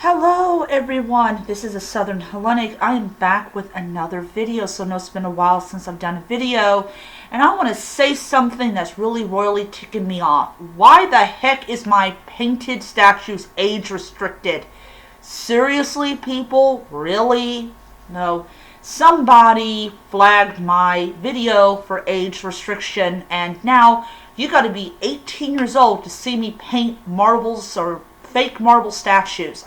Hello everyone, this is a Southern Hellenic. I am back with another video. So I know it's been a while since I've done a video, and I want to say something that's really royally ticking me off. Why the heck is my painted statues age restricted? Seriously, people? Really? No. Somebody flagged my video for age restriction, and now you gotta be 18 years old to see me paint marbles or fake marble statues.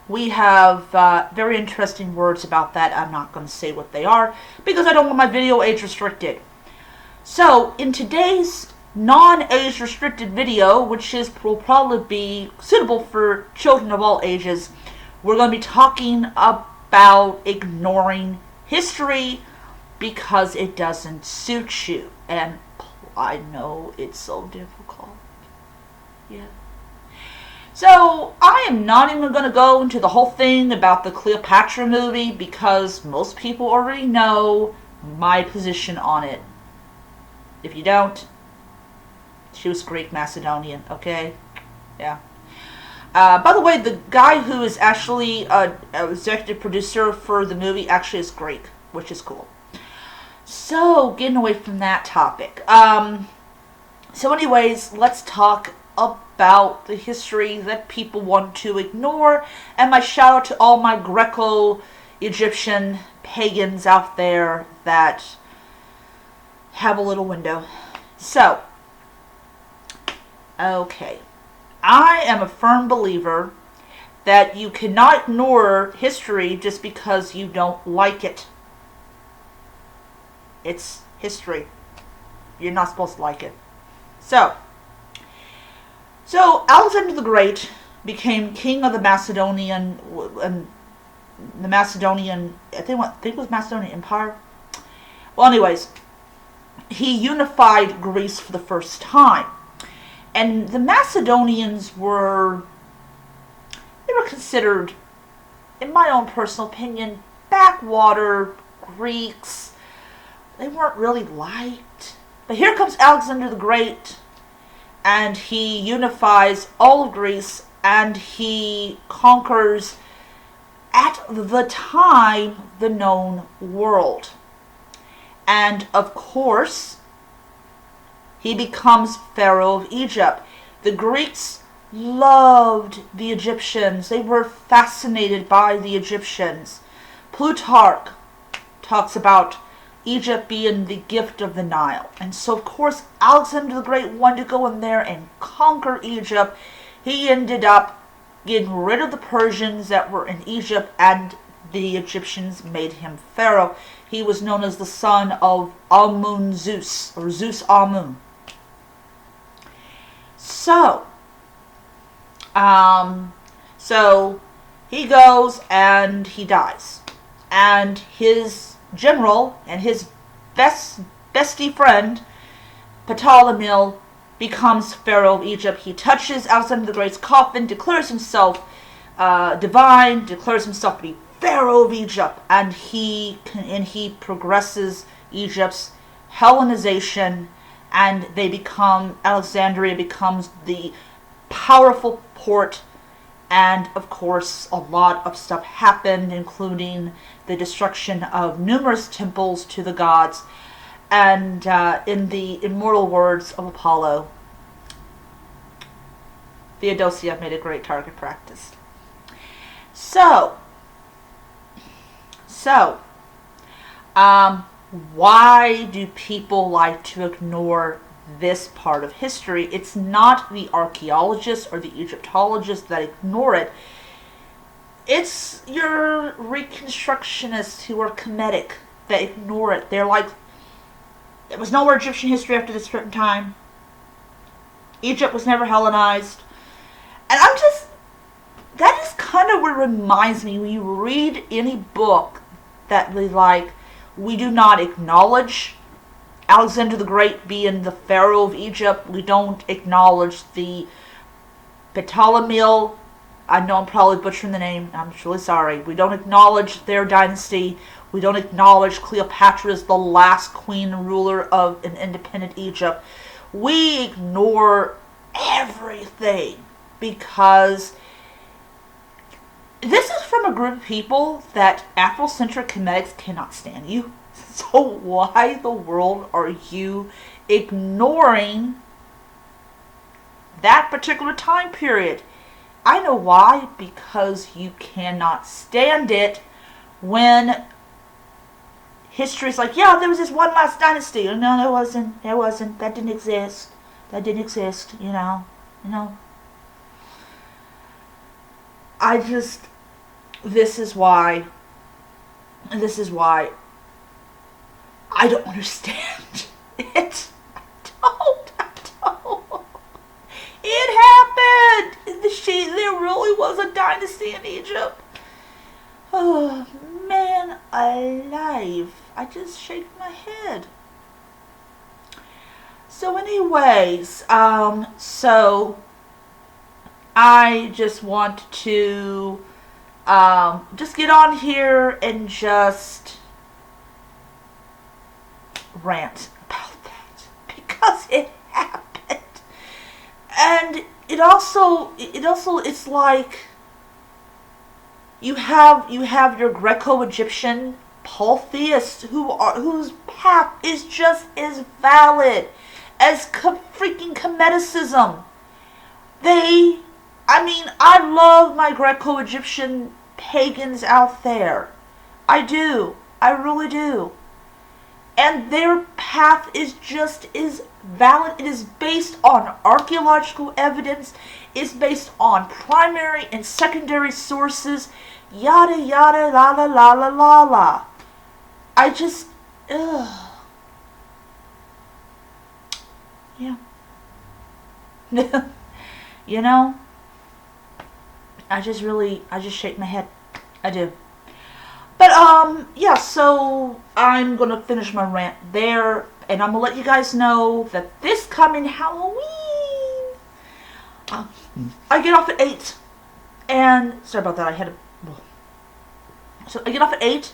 We have very interesting words about that. I'm not going to say what they are because I don't want my video age restricted. So, in today's non-age restricted video, which will probably be suitable for children of all ages, we're going to be talking about ignoring history because it doesn't suit you. And I know it's so difficult. Yeah. So, I am not even going to go into the whole thing about the Cleopatra movie because most people already know my position on it. If you don't, she was Greek Macedonian, okay? Yeah. By the way, the guy who is actually an executive producer for the movie actually is Greek, which is cool. So, getting away from that topic. So anyways, let's talk about the history that people want to ignore. And my shout out to all my Greco-Egyptian pagans out there that have a little window. So, okay. I am a firm believer that you cannot ignore history just because you don't like it. It's history. You're not supposed to like it. So Alexander the Great became king of the Macedonian, I think it was Macedonian Empire. Well, anyways, he unified Greece for the first time. And the Macedonians were considered, in my own personal opinion, backwater Greeks. They weren't really liked. But here comes Alexander the Great, and he unifies all of Greece, and he conquers, at the time, the known world. And, of course, he becomes Pharaoh of Egypt. The Greeks loved the Egyptians. They were fascinated by the Egyptians. Plutarch talks about Egypt being the gift of the Nile. And so, of course, Alexander the Great wanted to go in there and conquer Egypt. He ended up getting rid of the Persians that were in Egypt, and the Egyptians made him Pharaoh. He was known as the son of Amun Zeus, or Zeus Amun. So he goes and he dies. And his general and his bestie friend, Ptolemy, becomes Pharaoh of Egypt. He touches Alexander the Great's coffin, declares himself divine, declares himself to be Pharaoh of Egypt, and he progresses Egypt's Hellenization, and Alexandria becomes the powerful port. And, of course, a lot of stuff happened, including the destruction of numerous temples to the gods. And in the immortal words of Apollo, Theodosia made a great target practice. So, why do people like to ignore this part of history? It's not the archaeologists or the Egyptologists that ignore it. It's your reconstructionists who are comedic that ignore it. They're like, there was no more Egyptian history after this certain time. Egypt was never Hellenized. And that is kind of what reminds me when you read any book that we do not acknowledge Alexander the Great being the Pharaoh of Egypt. We don't acknowledge the Ptolemy. I know I'm probably butchering the name. I'm really sorry. We don't acknowledge their dynasty. We don't acknowledge Cleopatra as the last queen and ruler of an independent Egypt. We ignore everything, because this is from a group of people that Afrocentric comedics cannot stand you. So why the world are you ignoring that particular time period? I know why. Because you cannot stand it when history's like, yeah, there was this one last dynasty. No, there wasn't. There wasn't. That didn't exist. That didn't exist. You know. I just. This is why I don't understand it. I don't. It happened. There really was a dynasty in Egypt. Oh, man alive. I just shake my head. So anyways, so I just want to just get on here and just rant about that, because it happened. And it's like you have your Greco-Egyptian polytheists whose path is just as valid as freaking Comedicism. I love my Greco-Egyptian pagans out there. I do. I really do. And their path is just as valid. It is based on archaeological evidence. It's based on primary and secondary sources. Yada yada la la la la la la. I just, ugh. Yeah. You know? I just shake my head. I do. But, yeah, so I'm gonna finish my rant there, and I'm gonna let you guys know that this coming Halloween, I get off at 8, and, sorry about that, so I get off at 8,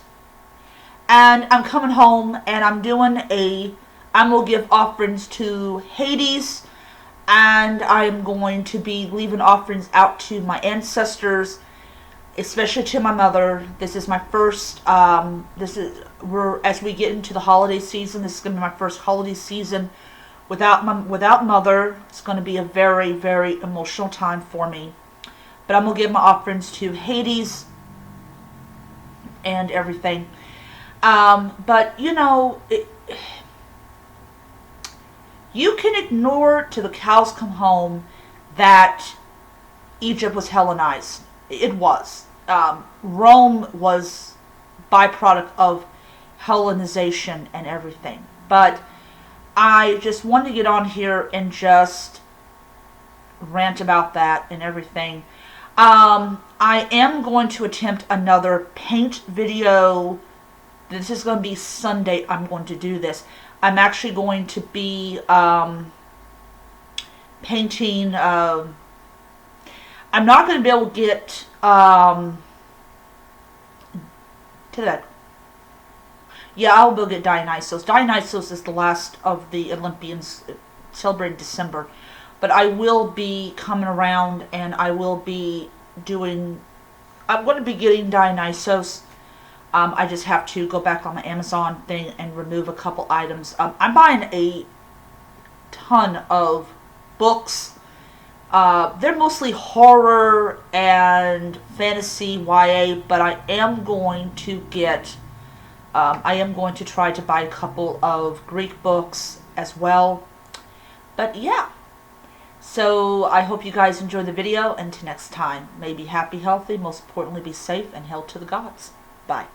and I'm coming home, and I'm gonna give offerings to Hades, and I'm going to be leaving offerings out to my ancestors, especially to my mother. This is my first, as we get into the holiday season, this is going to be my first holiday season without mother. It's going to be a very, very emotional time for me. But I'm going to give my offerings to Hades and everything. But, you can ignore till the cows come home that Egypt was Hellenized. It was. Rome was byproduct of Hellenization and everything. But I just wanted to get on here and just rant about that and everything. I am going to attempt another paint video. This is going to be Sunday. I'm going to do this. I'm actually going to be painting. I'm not going to be able to get to that. Yeah, I'll go get Dionysos. Dionysos is the last of the Olympians celebrated in December. But I will be coming around and I will be doing... I'm going to be getting Dionysos. I just have to go back on the Amazon thing and remove a couple items. I'm buying a ton of books. They're mostly horror and fantasy YA, but I am going to try to buy a couple of Greek books as well. But yeah. So I hope you guys enjoy the video, and until next time, may be happy, healthy, most importantly be safe, and held to the gods. Bye.